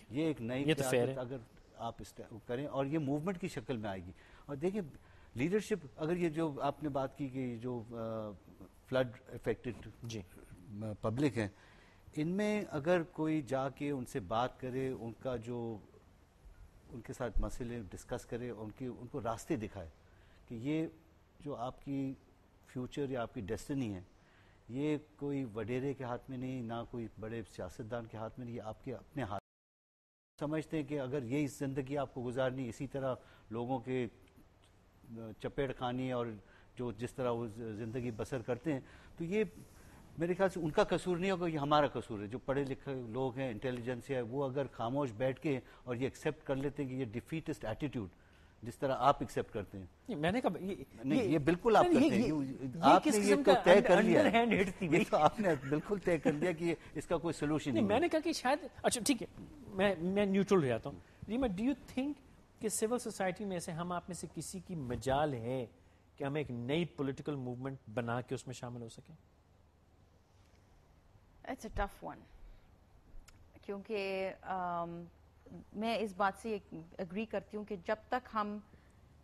یہ ایک نئی قیادت اگر آپ کریں اور یہ موومنٹ کی شکل میں آئے گی. اور دیکھیں لیڈرشپ, اگر یہ جو آپ نے بات کی کہ جو فلڈ افیکٹڈ پبلک ہیں, ان میں اگر کوئی جا کے ان سے بات کرے, ان کا جو ان کے ساتھ مسئلے ڈسکس کرے, ان کو راستے دکھائے کہ یہ جو آپ کی فیوچر یا آپ کی ڈیسٹنی ہے, یہ کوئی وڈیرے کے ہاتھ میں نہیں, نہ کوئی بڑے سیاستدان کے ہاتھ میں نہیں, یہ آپ کے اپنے ہاتھ. سمجھتے ہیں کہ اگر یہ زندگی آپ کو گزارنی, اسی طرح لوگوں کے چپیڑ کھانی اور جو جس طرح وہ زندگی بسر کرتے ہیں, تو یہ میرے خیال سے ان کا قصور نہیں ہوگا, یہ ہمارا قصور ہے. جو پڑھے لکھے لوگ ہیں, انٹیلیجنس ہے, وہ اگر خاموش بیٹھ کے اور یہ ایکسیپٹ کر لیتے ہیں کہ یہ ڈیفیٹسٹ ایٹیٹیوڈ جس طرح آپ ایکسیپٹ کرتے ہیں, میں نے کہا نہیں یہ بالکل آپ کرتے ہیں, آپ نے یہ تو طے کر لیا, یہ تو آپ نے بالکل طے کر لیا کہ اس کا کوئی سولوشن نہیں. میں نے کہا کہ شاید اچھا ٹھیک ہے, میں نیوٹرل رہتا ہوں. ریما, ڈو یو تھنک کہ سول سوسائٹی میں سے ہم آپ میں سے کسی کی مجال ہے کہ ہم ایک نئی پولیٹیکل موومنٹ بنا کے اس میں شامل ہو سکیں؟ اٹس اے ٹف ون, کیونکہ میں اس بات سے اگری کرتی ہوں کہ جب تک ہم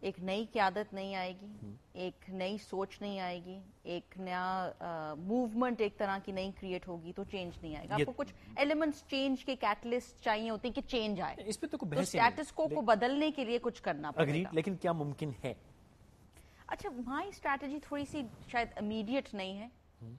ایک نئی قیادت نہیں آئے گی, ایک نئی سوچ نہیں آئے گی, ایک نیا موومنٹ ایک طرح کی نئی کریٹ ہوگی, تو چینج نہیں آئے گا. آپ کو کچھ ایلیمنٹس چینج کے کیٹلسٹ چاہیے ہوتے ہیں کہ چینج آئے. اس پہ تو کوئی بحث اسٹیٹس کو بدلنے کے لیے کچھ کرنا پڑے گا. لیکن کیا ممکن ہے؟ اچھا, ہماری اسٹریٹجی تھوڑی سی شاید امیڈیٹ نہیں ہے,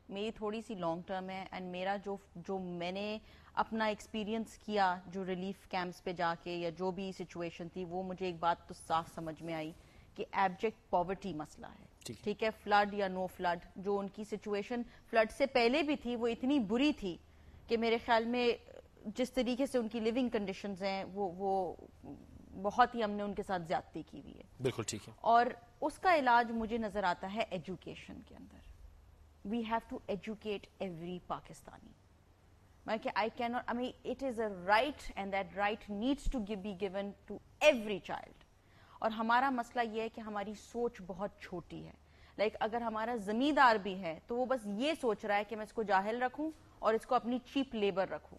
میری تھوڑی سی لانگ ٹرم ہے. اینڈ میرا جو میں نے اپنا ایکسپیرینس کیا جو ریلیف کیمپس پہ جا کے یا جو بھی سچویشن تھی, وہ مجھے ایک بات تو صاف سمجھ میں آئی کہ ایبجیکٹ پاورٹی مسئلہ ہے. ٹھیک ہے, فلڈ یا نو فلڈ, جو ان کی سچویشن فلڈ سے پہلے بھی تھی وہ اتنی بری تھی کہ میرے خیال میں جس طریقے سے ان کی لیونگ کنڈیشنز ہیں وہ بہت ہی ہم نے ان کے ساتھ زیادتی کی ہوئی ہے. بالکل ٹھیک ہے. اور اس کا علاج مجھے نظر آتا ہے ایجوکیشن کے اندر. We have to educate every Pakistani. I cannot, it is a right and that right needs to be given to every child. اور ہمارا مسئلہ یہ ہے کہ ہماری سوچ بہت چھوٹی ہے. اگر ہمارا زمیندار بھی ہے تو وہ بس یہ سوچ رہا ہے کہ میں اس کو جاہل رکھوں اور اس کو اپنی چیپ لیبر رکھوں.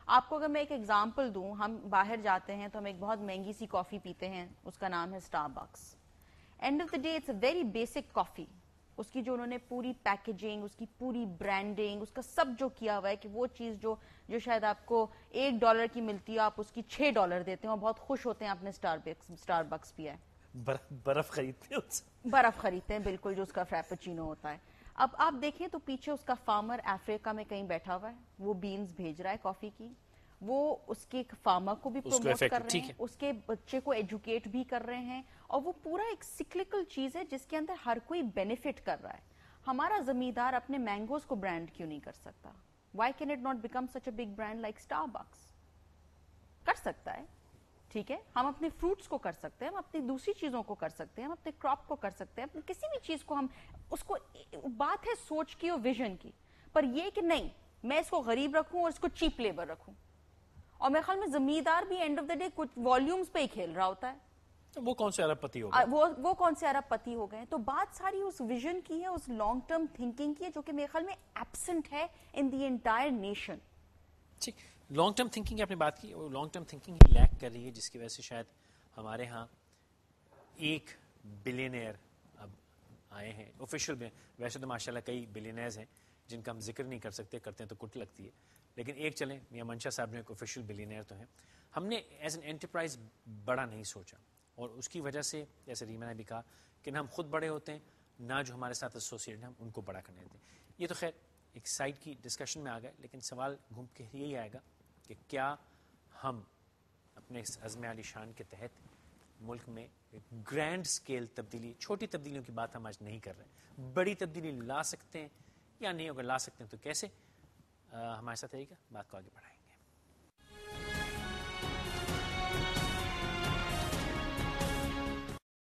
آپ کو اگر میں ایک ایگزامپل دوں, ہم باہر جاتے ہیں تو ہم ایک بہت مہنگی سی کافی پیتے ہیں, اس کا نام ہے Starbucks. End of the day it's a very basic coffee. اس کی جو انہوں نے پوری پیکیجنگ, اس کی پوری برانڈنگ, اس کا سب جو کیا ہوا ہے کہ وہ چیز جو شاید آپ کو $1 کی ملتی ہے, آپ اس کی $6 دیتے ہیں اور بہت خوش ہوتے ہیں آپ نے اسٹار بکس پیا ہے. برف خریدتے ہیں, برف خریدتے ہیں بالکل, جو اس کا فریپچینو ہوتا ہے. اب آپ دیکھیں تو پیچھے اس کا فارمر افریقہ میں کہیں بیٹھا ہوا ہے, وہ بینز بھیج رہا ہے کافی کی, وہ اس کے فارمر کو بھی پروموٹ کر رہے ہیں, اس کے بچے کو ایجوکیٹ بھی کر رہے ہیں, اور وہ پورا ایک سکلکل چیز ہے جس کے اندر ہر کوئی بینیفٹ کر رہا ہے. ہمارا زمیندار اپنے مینگوز کو برانڈ کیوں نہیں کر سکتا؟ Why can it not become such a big brand like Starbucks? کر سکتا ہے, ٹھیک ہے, ہم اپنے فروٹس کو کر سکتے ہیں, ہم اپنی دوسری چیزوں کو کر سکتے ہیں, ہم اپنے کراپ کو کر سکتے ہیں, کسی بھی چیز کو ہم, اس کو بات ہے سوچ کی اور ویژن کی. پر یہ کہ نہیں میں اس کو غریب رکھوں اور اس کو چیپ لیبر رکھوں. اور میرے خیال میں زمیندار بھی اینڈ آف دا ڈے کچھ والیومز پہ ہی کھیل رہا ہوتا ہے. وہ کون سے ارب پتی ہو گئے, وہ کون سے ارب پتی ہو گئے. تو بات ساری اس ویژن کی ہے, اس لانگ ٹرم تھنکنگ کی ہے, جو کہ میرے خیال میں ایبسنٹ ہے ان دی انٹائر نیشن. ٹھیک, لانگ ٹرم تھنکنگ آپ نے بات کی, اور لانگ ٹرم تھنکنگ ہی لیک کر رہی ہے, جس کی وجہ سے شاید ہمارے ہاں 1 بلینئر اب آئے ہیں آفیشیل میں. ویسے تو ماشاءاللہ کئی بلینئرز ہیں جن کا ہم ذکر نہیں کر سکتے, کرتے ہیں تو کٹ لگتی ہے, لیکن ایک چلیں, میاں منشا صاحب نے ایک آفیشیل بلینئر تو ہیں. ہم نے ایز این انٹرپرائز بڑا نہیں سوچا, اور اس کی وجہ سے جیسے ریما نے بھی کہا کہ نہ ہم خود بڑے ہوتے ہیں, نہ جو ہمارے ساتھ ایسوسیٹ ہیں ہم ان کو بڑا کرنے دیتے ہیں. یہ تو خیر ایک سائڈ کی ڈسکشن میں آ گئے, لیکن سوال گھوم کے یہی آئے گا کہ کیا ہم اپنے اس عزم عالی شان کے تحت ملک میں گرینڈ سکیل تبدیلی, چھوٹی تبدیلیوں کی بات ہم آج نہیں کر رہے, بڑی تبدیلی لا سکتے ہیں یا نہیں؟ اگر لا سکتے ہیں تو کیسے؟ ہمارے ساتھ رہیے گا, بات کو آگے بڑھائیں.